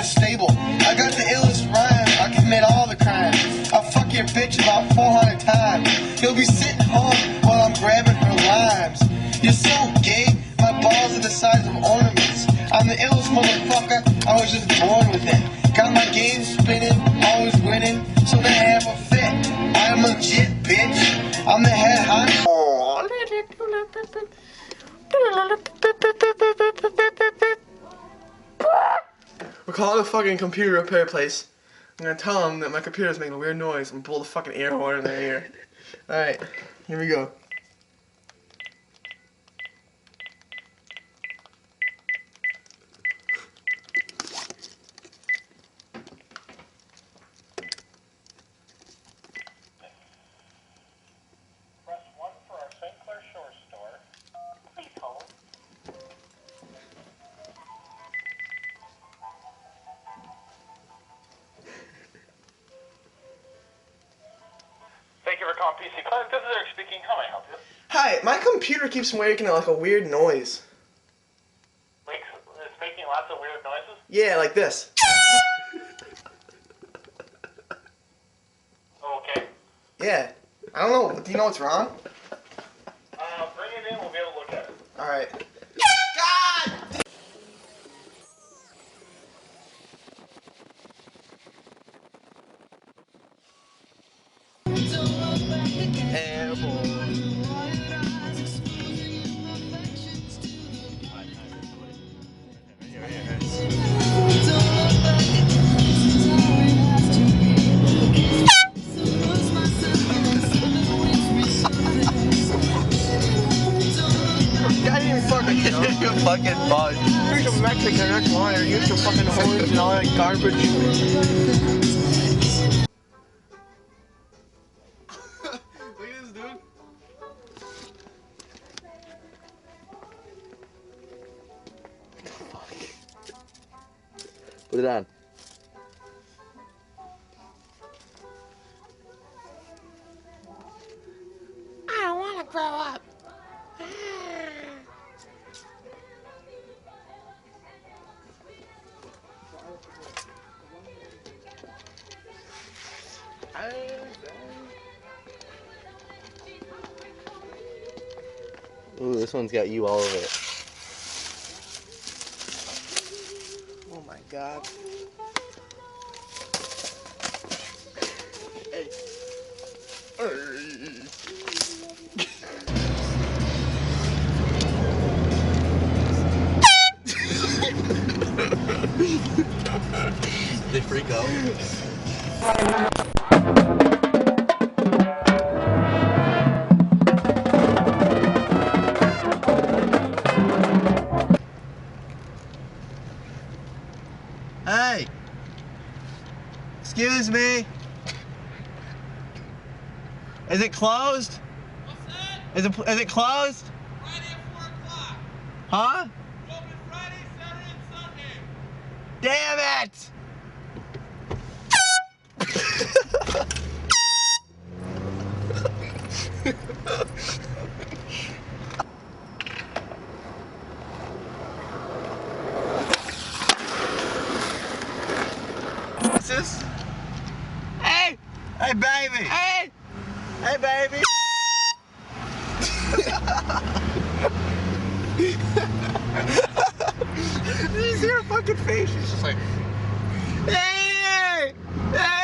the stable. I got the illest rhyme, I commit all the crime. I fuck your bitch about 400 times. You'll be sitting home while I'm grabbing her limes. You're so gay, my balls are the size of ornaments. I'm the illest motherfucker, I was just born with it. Got my game spinning, always winning, so they have a fit. I'm legit, bitch. I'm the head honcho. We're calling a fucking computer repair place. I'm gonna tell them that my computer's making a weird noise and pull the fucking air horn in their ear. Alright, here we go. Thank you for calling PC Clinic. This is Eric speaking. How may I help you? Hi, my computer keeps making like a weird noise. It's making lots of weird noises? Yeah, like this. Okay. Yeah. I don't know. Do you know what's wrong? Bring it in. We'll be able to look at it. Alright. You fucking bug. You're some Mexican, that's why. You're used to fucking horns and all that garbage. Look at this, dude. Put it on. I don't want to grow up. Ooh, this one's got you all over it. Oh my god. Hey. They freak out. Hey! Excuse me? Is it closed? What's that? Is it closed? Friday at 4 o'clock. Huh? It's open Friday, Saturday, and Sunday. Damn it! What's this? Hey! Hey, baby! Hey! Hey, baby! Did you see her fucking face? She's just like, hey! Hey!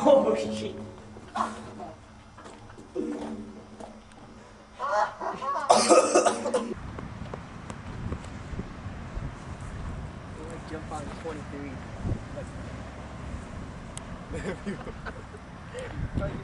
Oh shit. Jump on 23. Like,